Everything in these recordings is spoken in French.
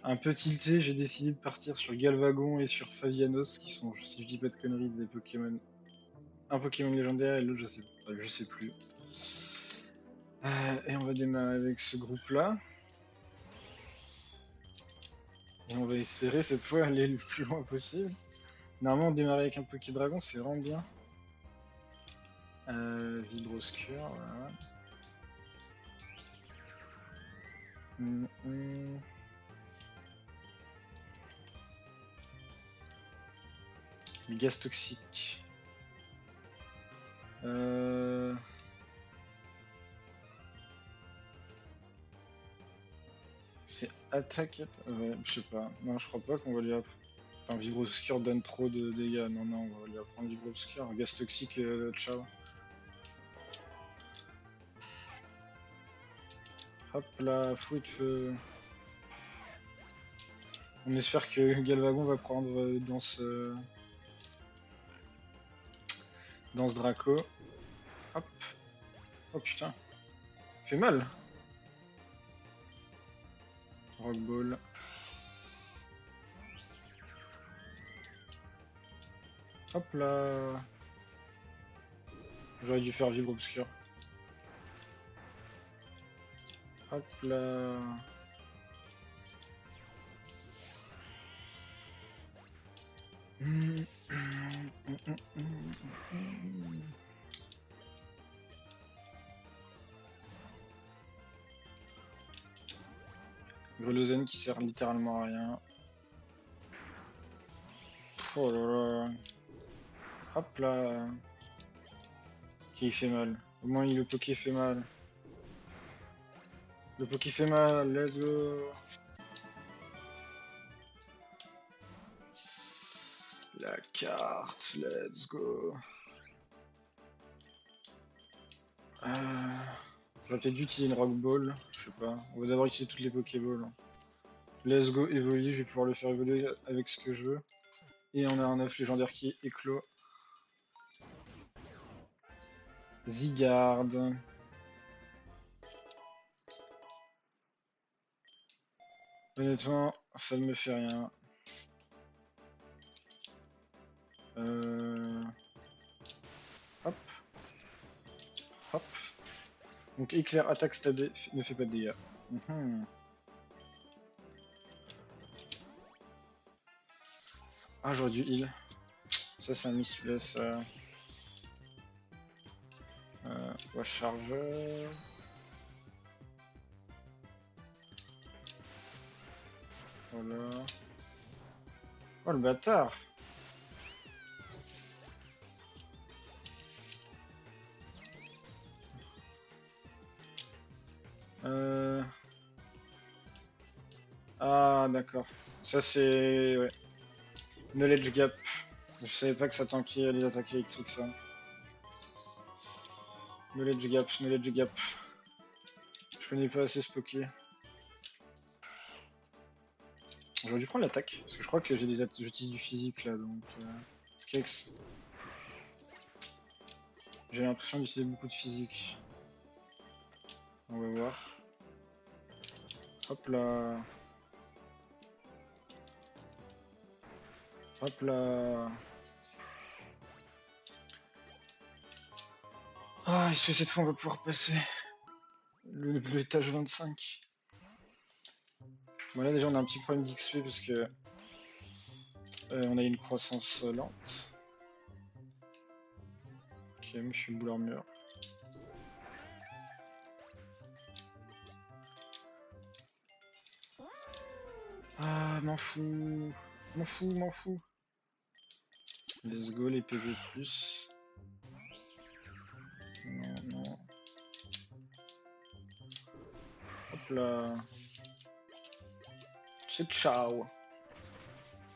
un peu tilté, j'ai décidé de partir sur Galvagon et sur Favianos, qui sont, si je dis pas de conneries, des Pokémon. Un Pokémon légendaire et l'autre, je sais plus. Et on va démarrer avec ce groupe-là. Et on va espérer cette fois aller le plus loin possible. Normalement, démarrer avec un Pokédragon, c'est vraiment bien. Vibroscure, voilà. Gaz toxique. C'est attaque. Ouais, je sais pas. Non, je crois pas qu'on va lui apprendre. Enfin, Vibroscure donne trop de dégâts. Non, non, on va lui apprendre Vibroscure. Gaz toxique, ciao. Hop là, fouet de feu. On espère que Galvagon va prendre dans ce Draco. Hop. Oh putain. Fait mal. Rock Ball. Hop là. J'aurais dû faire Vibre Obscur. Hop là. Grelozen qui sert littéralement à rien. Oh là là. Hop là. Qui fait mal. Au moins le Poké fait mal. Le Poké fait mal, let's go. La carte, let's go. J'aurais peut-être dû utiliser une Rock Ball, je sais pas. On va d'abord utiliser toutes les Pokéballs. Let's go évolue, je vais pouvoir le faire évoluer avec ce que je veux. Et on a un œuf légendaire qui est éclos. Zygarde. Honnêtement, ça ne me fait rien. Hop. Hop. Donc éclair, attaque stabé, ne fait pas de dégâts. Ah, j'aurais dû heal. Ça, c'est un misplace. On va charger. Voilà. Oh, le bâtard! Ah, d'accord. Ça, c'est... Ouais. Knowledge Gap. Je savais pas que ça tankait les attaques électriques, ça. Knowledge Gap, Knowledge Gap. Je connais pas assez ce Poké. J'aurais dû prendre l'attaque, parce que je crois que j'utilise du physique là, donc... Kex. J'ai l'impression d'utiliser beaucoup de physique. On va voir. Hop là. Hop là. Ah, est-ce que cette fois on va pouvoir passer l'étage 25? Bon là déjà on a un petit problème d'XP parce que on a une croissance lente. Ok, je suis boule armure. Ah, m'en fous. M'en fous, m'en fous. Let's go les PV+. Non, non. Hop là. C'est ciao.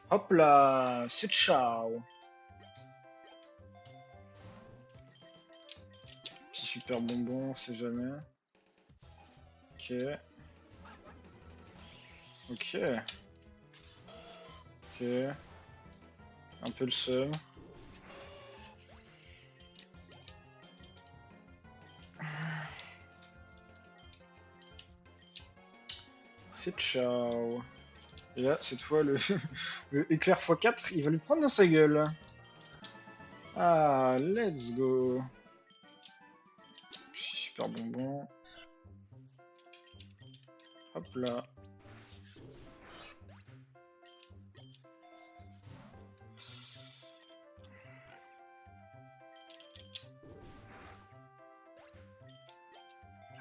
Hop là, c'est ciao. Petit super bonbon, on sait jamais. Ok. Ok. Ok. Un peu le seum. C'est ciao. Et là, cette fois, le, le éclair x4, il va lui prendre dans sa gueule. Ah, let's go. Super bonbon. Hop là.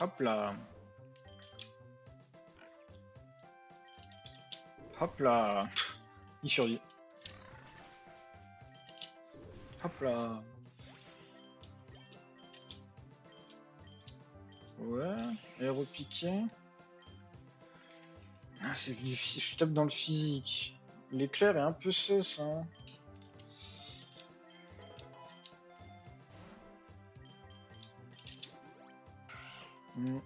Hop là. Hop là. Il survit. Hop là. Ouais. Aéropiqué. Ah, c'est du je tape dans le physique. L'éclair est un peu sauce, hein. Bon,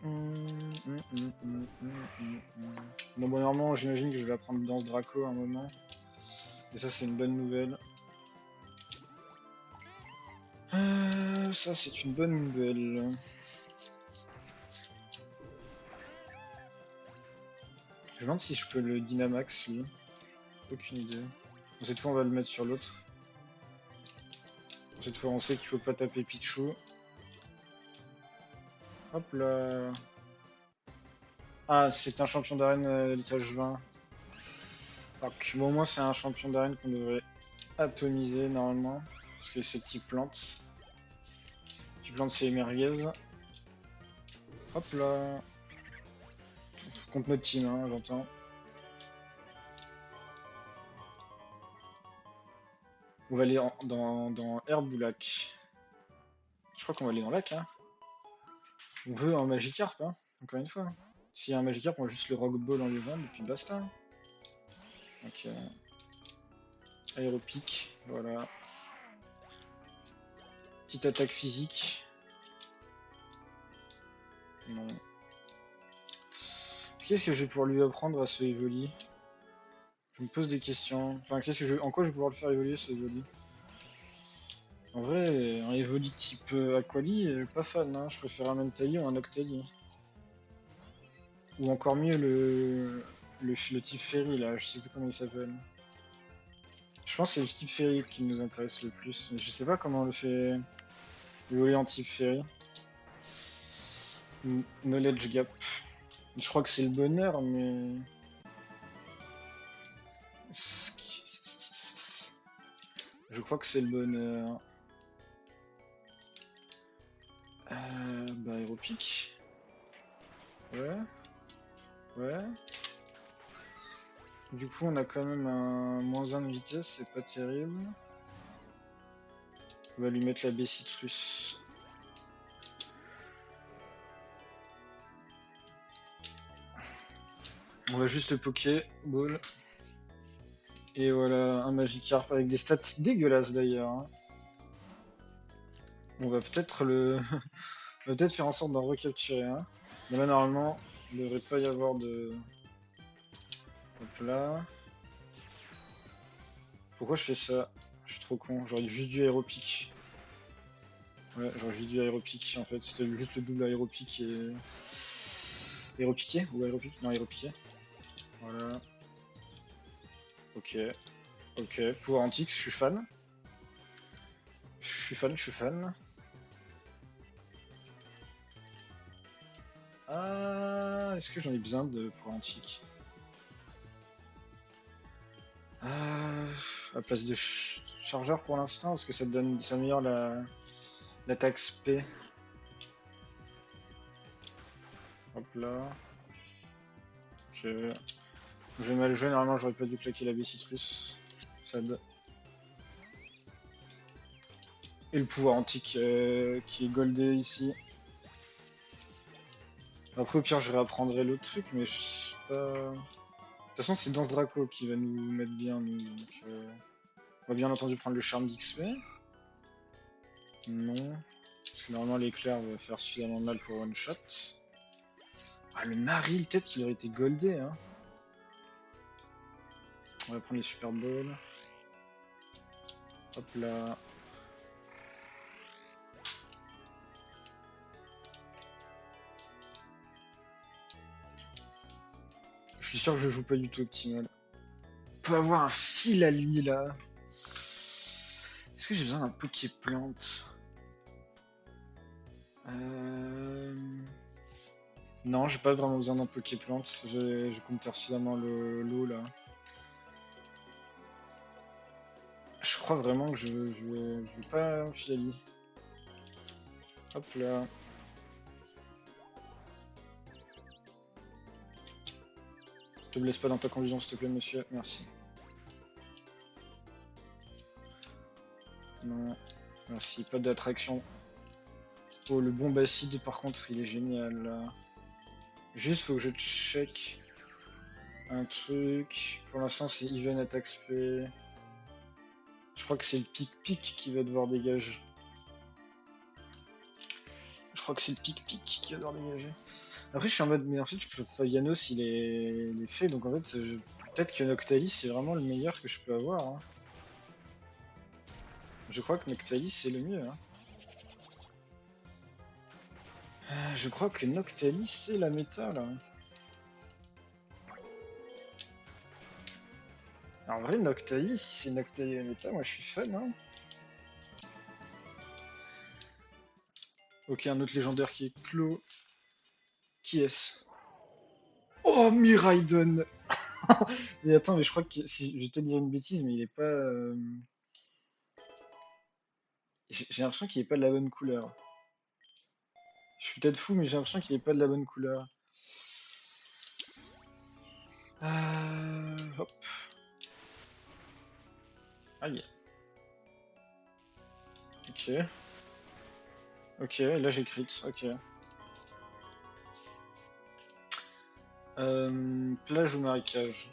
bon, normalement, j'imagine que je vais apprendre Danse Draco à un moment. Et ça, c'est une bonne nouvelle. Ça, c'est une bonne nouvelle. Je me demande si je peux le Dynamax, lui. Aucune idée. Bon, cette fois, on va le mettre sur l'autre. Cette fois, on sait qu'il faut pas taper Pichou. Hop là. Ah, c'est un champion d'arène l'étage 20. Donc, bon, au moins, c'est un champion d'arène qu'on devrait atomiser normalement. Parce que c'est type plante. Type plante, c'est merguez. Hop là. Contre notre team, hein, j'entends. On va aller dans herbe ou lac. Je crois qu'on va aller dans lac, hein. On veut un Magikarp, hein, encore une fois. S'il y a un Magikarp, on va juste le Rock Ball en légende et puis basta. Ok. Aéropique, voilà. Petite attaque physique. Non. Qu'est-ce que je vais pouvoir lui apprendre à ce Evoli? Je me pose des questions. Enfin, en quoi je vais pouvoir le faire évoluer ce Evoli? En vrai, un Evoli type Aquali, pas fan, hein. Je préfère un Mentali ou un Octali. Ou encore mieux le type Fairy là, je sais plus comment il s'appelle. Je pense que c'est le type Fairy qui nous intéresse le plus. Mais je sais pas comment on le fait évoluer en type Fairy. Knowledge Gap. Je crois que c'est le bonheur, mais. Je crois que c'est le bonheur. Bah, Aéropique. Ouais. Ouais. Du coup, on a quand même un -1 de vitesse, c'est pas terrible. On va lui mettre la baie citrus. On va juste le Pokéball. Et voilà, un Magikarp avec des stats dégueulasses d'ailleurs, hein. On va peut-être on va peut-être faire en sorte d'en recapturer un. Mais là, normalement, il ne devrait pas y avoir de. Hop là. Pourquoi je fais ça? Je suis trop con. J'aurais juste du aéropique. Ouais, j'aurais juste du aéropique en fait. C'était juste le double aéropique et. Aéropiqué? Ou aéropique? Non, aéropiqué. Voilà. Ok. Ok. Pouvoir antique, je suis fan. Je suis fan, je suis fan. Ah, est-ce que j'en ai besoin de pouvoir antique? À place de chargeur pour l'instant, parce que ça donne, ça améliore l'attaque SP. Hop là. Ok. J'ai mal joué, normalement j'aurais pas dû claquer la baie citrus. Et le pouvoir antique qui est goldé ici. Après au pire je réapprendrai l'autre truc, mais je sais pas. De toute façon c'est Danse Draco qui va nous mettre bien, nous. Donc, on va bien entendu prendre le charme d'XP. Non. Parce que normalement l'éclair va faire suffisamment mal pour one shot. Ah le Naril, peut-être qu'il aurait été goldé, hein. On va prendre les Super Balls. Hop là. Je suis sûr que je joue pas du tout optimal. peut avoir un fil à lit là. Est-ce que j'ai besoin d'un Poképlante? Non, j'ai pas vraiment besoin d'un Poképlante. Je compte suffisamment l'eau là. Je crois vraiment que je vais pas un fil à lit. Hop là. Te blesse pas dans ta confusion, s'il te plaît, monsieur. Merci. Non. Merci. Pas d'attraction. Oh, le bombacide, par contre, il est génial. Juste, faut que je check un truc. Pour l'instant, c'est Even Attack Spray. Je crois que c'est le pic-pic qui va devoir dégager. Je crois que c'est le pic-pic qui va devoir dégager. Après, je suis en mode, mais en fait, Fagianos, il est fait, donc en fait, peut-être que Noctalis, c'est vraiment le meilleur que je peux avoir. Hein. Je crois que Noctalis, c'est le mieux. Hein. Je crois que Noctalis, c'est la méta, là. En vrai, Noctalis, si c'est Noctalis la méta, moi, je suis fan. Hein. Ok, un autre légendaire qui est clos. Qui est-ce? Oh, Miraidon. Mais attends, mais je crois que si je vais te dire une bêtise, mais il est pas. J'ai l'impression qu'il est pas de la bonne couleur. Je suis peut-être fou, mais j'ai l'impression qu'il est pas de la bonne couleur. Hop. Aïe. Ok. Ok, là j'ai crit. Ok. Plage ou marécage?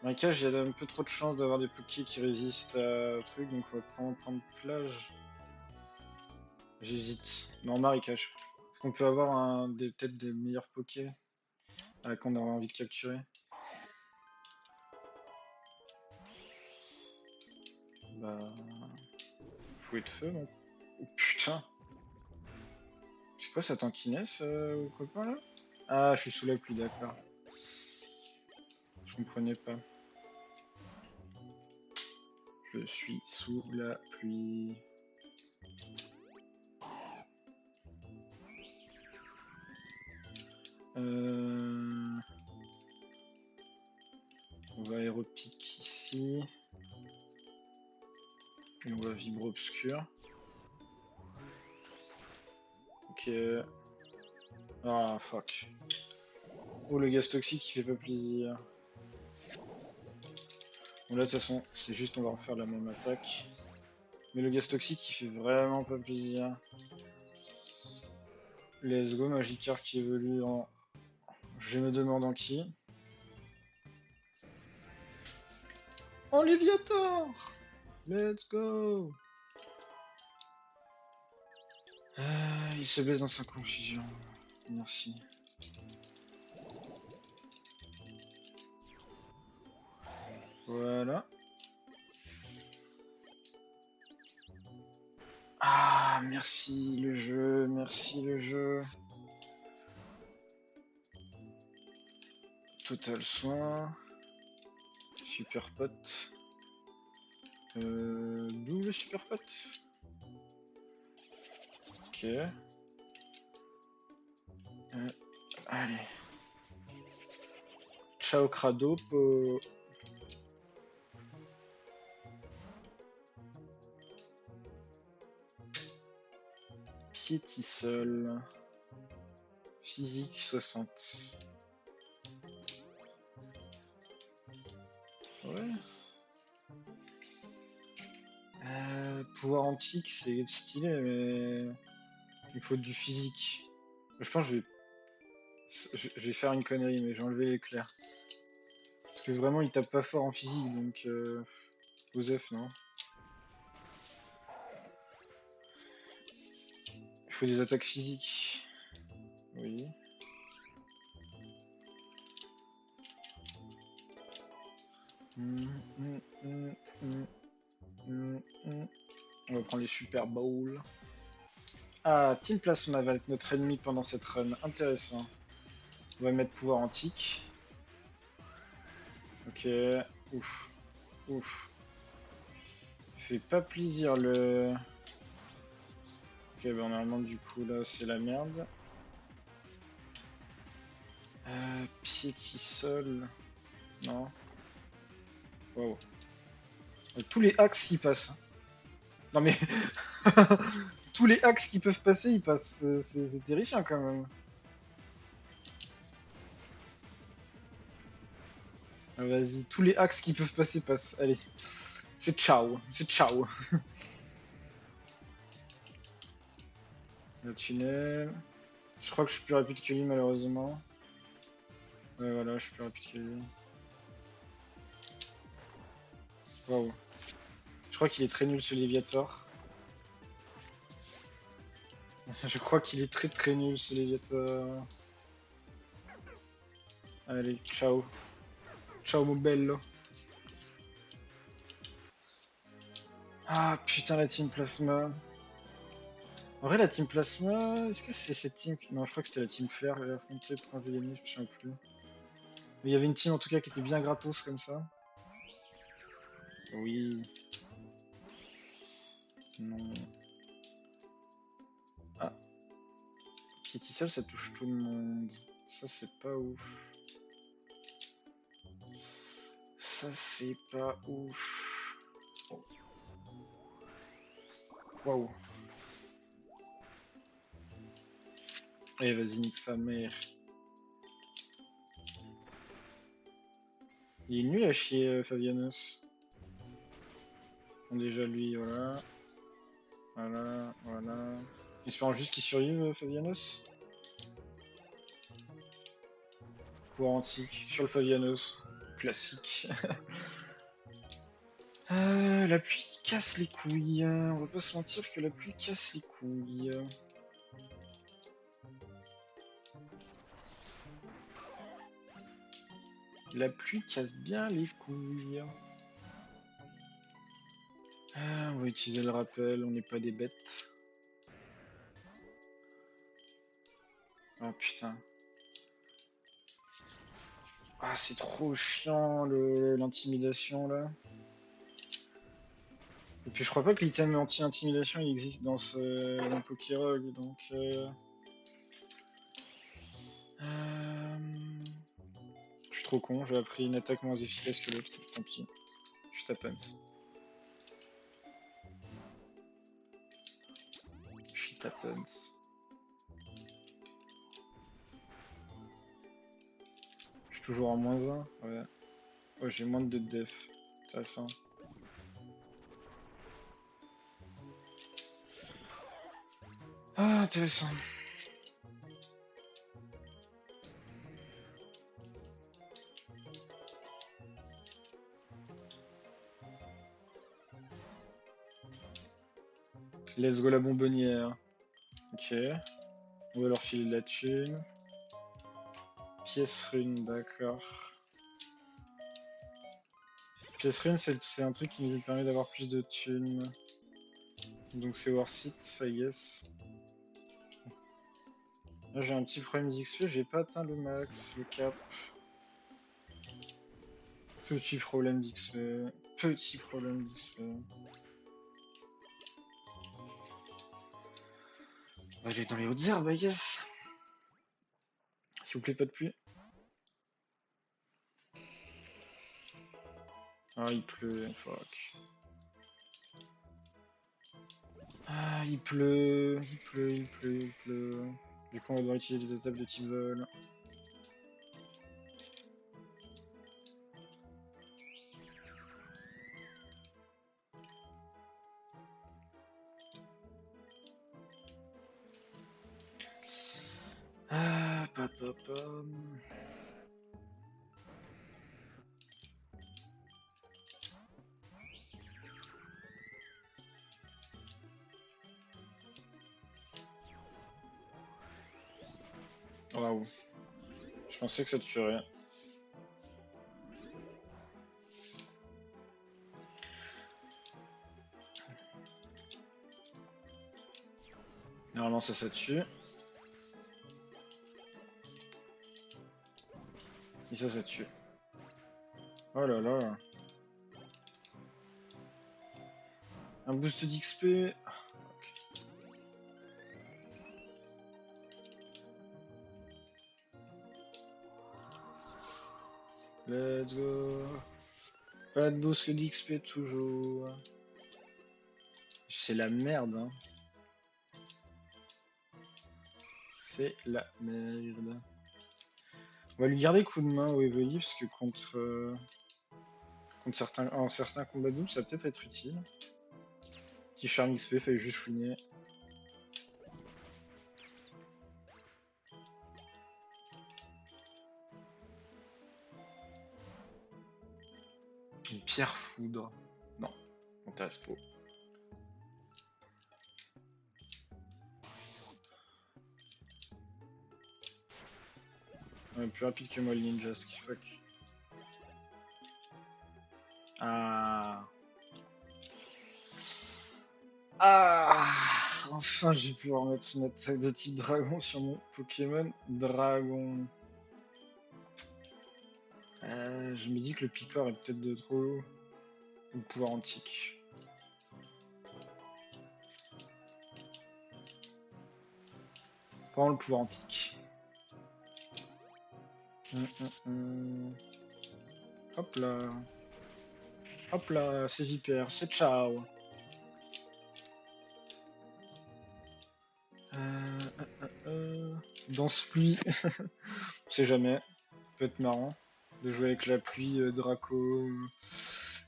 Marécage, il y a un peu trop de chance d'avoir des pokés qui résistent à truc, donc on va prendre plage. J'hésite. Non, marécage. Est-ce qu'on peut avoir peut-être des meilleurs pokés qu'on aurait envie de capturer? Bah. Fouet de feu, non? Oh putain! C'est quoi ça tankiness, copain là? Ah, je suis sous la pluie, d'accord. Je comprenais pas. Je suis sous la pluie. On va aéropique ici. Et on va vibro obscur. Ok. Ah, fuck. Oh, le gaz toxique qui fait pas plaisir. Bon, là, de toute façon, c'est juste on va refaire la même attaque. Mais le gaz toxique qui fait vraiment pas plaisir. Let's go, Magikarp qui évolue en. Je me demande en qui. En Léviator! Let's go! Il se baisse dans sa confusion. Merci. Voilà. Ah, merci le jeu, merci le jeu. Total soin. Super pote. D'où le super pote? Ok. Allez. Ciao Crado. Piétisol. Physique 60. Ouais. Pouvoir antique, c'est stylé, mais il faut du physique. Je pense que je vais faire une connerie, mais j'ai enlevé l'éclair. Parce que vraiment, il tape pas fort en physique, donc Osef, non. Il faut des attaques physiques. Oui. On va prendre les Super Bowls. Ah, Team Plasma va être notre ennemi pendant cette run. Intéressant. On va mettre pouvoir antique. Ok. Ouf. Ouf. Fait pas plaisir le... Ok, bah normalement du coup là c'est la merde. Piétisol. Non. Wow. Tous les axes qui passent. Non mais... Tous les axes qui peuvent passer, ils passent. C'est terrifiant quand même. Ah, vas-y, tous les axes qui peuvent passer passent. Allez. C'est ciao. C'est ciao. Le tunnel. Je crois que je suis plus rapide que lui malheureusement. Ouais voilà, je suis plus rapide que lui. Waouh. Je crois qu'il est très nul ce Léviator. Je crois qu'il est très très nul ce Léviator. Allez, ciao. Ciao mon bello. Ah putain la team plasma. En vrai la team plasma, est-ce que c'est cette team... Non je crois que c'était la team Flair, elle a affronté pour un VLM, je me souviens plus. Mais il y avait une team en tout cas qui était bien gratos comme ça. Oui. Non. Ah. Piétisol ça touche tout le monde. Ça c'est pas ouf. Ça c'est pas ouf. Waouh. Allez vas-y nique sa mère. Il est nul à chier Fabianos. Bon, déjà lui voilà. Voilà, voilà. Espérons juste qu'il survive Fabianos. Pouvoir antique sur le Fabianos. Classique. La pluie casse les couilles. On va pas se mentir que la pluie casse les couilles. La pluie casse bien les couilles. On va utiliser le rappel, on n'est pas des bêtes. Oh putain. Ah c'est trop chiant l'intimidation là. Et puis je crois pas que l'item anti-intimidation il existe dans dans Pokérog donc je suis trop con, j'ai appris une attaque moins efficace que l'autre, tant pis. Je tape Shit happens. Je suis toujours en -1. Ouais. Ouais, j'ai moins de def. Intéressant. Ah, intéressant. Let's go la bonbonnière. Ok. On va leur filer de la thune. Pièce rune, d'accord. Pièce rune, c'est un truc qui nous permet d'avoir plus de thunes. Donc c'est worth it, I guess. Là j'ai un petit problème d'XP, j'ai pas atteint le max, le cap. Petit problème d'XP. Petit problème d'XP. On va aller dans les hautes herbes, I guess. S'il vous plaît, pas de pluie. Ah, il pleut, fuck. Ah, il pleut, il pleut, il pleut, il pleut. Du coup, on va devoir utiliser des étapes de type vol. Ah, papa. Waouh. Je pensais que ça tuerait. Normalement, ça tue. Et ça tue. Oh là là. Un boost d'XP. Let's go. Pas de boost d'XP toujours. C'est la merde. Hein. C'est la merde. On va lui garder coup de main au Evoli parce que contre certains combats doubles ça va peut-être être utile. Petit charme XP, fallait juste chouiner. Une pierre foudre. Non, on tasse pas. Ouais, plus rapide que moi le ninja, ce qui fuck. Ah. Ah. Enfin, je vais pouvoir mettre une attaque de type dragon sur mon Pokémon dragon. Je me dis que le picor est peut-être de trop haut. Ou le pouvoir antique. Prends le pouvoir antique. Hop là. Hop là, c'est Viper, c'est ciao. Dans ce pluie, on sait jamais. Peut être marrant de jouer avec la pluie Draco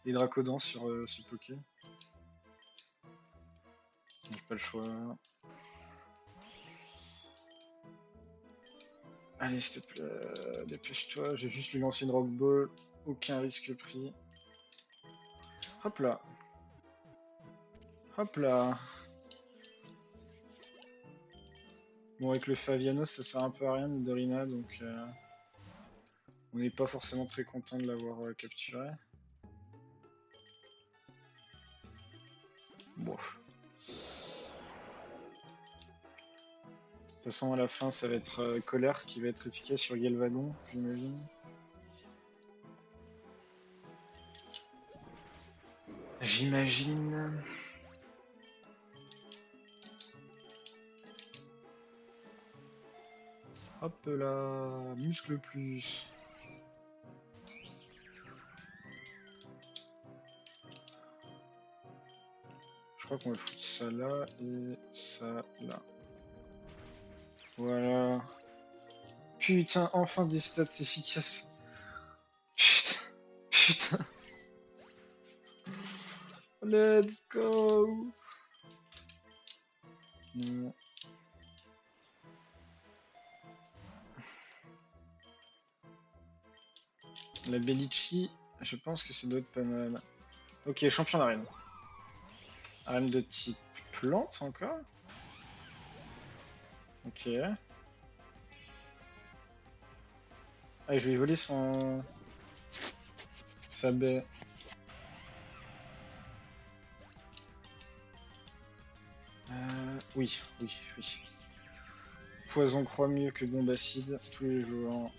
et Dracodon sur ce Poké. J'ai pas le choix. Allez, s'il te plaît, dépêche-toi. Je vais juste lui lancer une Rock Ball. Aucun risque pris. Hop là. Hop là. Bon, avec le Faviano, ça sert un peu à rien, Nidorina, donc on n'est pas forcément très content de l'avoir capturé. Bon. De toute façon, à la fin, ça va être Colère qui va être efficace sur Galvadon, j'imagine. J'imagine. Hop là, muscle plus. Je crois qu'on va foutre ça là et ça là. Voilà. Putain, enfin des stats efficaces. Putain, putain. Let's go. Non. La Bellici, je pense que ça doit être pas mal. Ok, champion d'arène. Arène de type plante encore. Ok. Ah, je vais voler sa baie. Oui. Poison croit mieux que bombe acide tous les jours.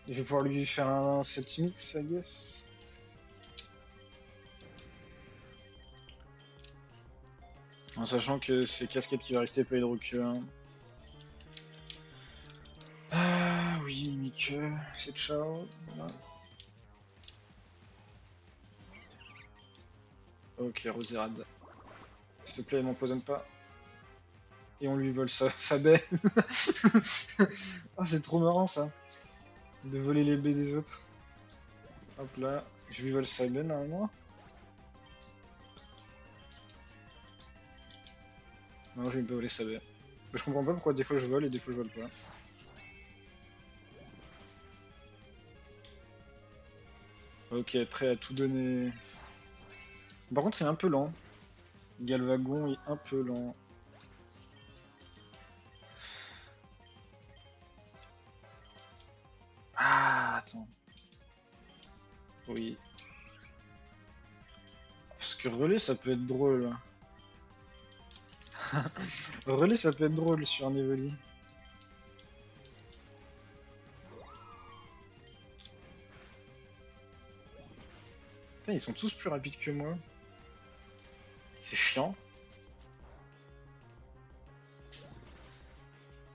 Je vais pouvoir lui faire un set mix, I guess. En sachant que c'est casquette qui va rester pas hydroqueux. Hein. Ah oui, Mickey, c'est ciao. Voilà. Ok, Roserade. S'il te plaît, m'empoisonne pas. Et on lui vole sa baie. Ah, c'est trop marrant ça. De voler les baies des autres. Hop là, je lui vole sa baie normalement. Non, je vais pas voler sa baie. Je comprends pas pourquoi des fois je vole et des fois je vole pas. Ok, prêt à tout donner. Par contre, il est un peu lent. Galvagon est un peu lent. Ah, attends. Oui. Parce que relais, ça peut être drôle. Relais, ça peut être drôle sur un Evoli. Putain, ils sont tous plus rapides que moi. C'est chiant.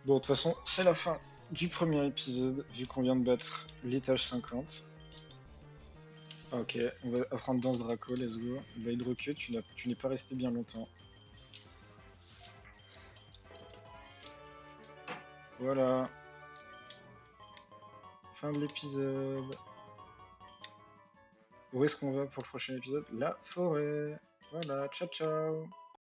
Bon, de toute façon, c'est la fin du premier épisode, vu qu'on vient de battre l'étage 50. Ok, on va apprendre Danse Draco, let's go. Blade Rocket, tu n'es pas resté bien longtemps. Voilà. Fin de l'épisode. Où est-ce qu'on va pour le prochain épisode? La forêt. Voilà, ciao ciao.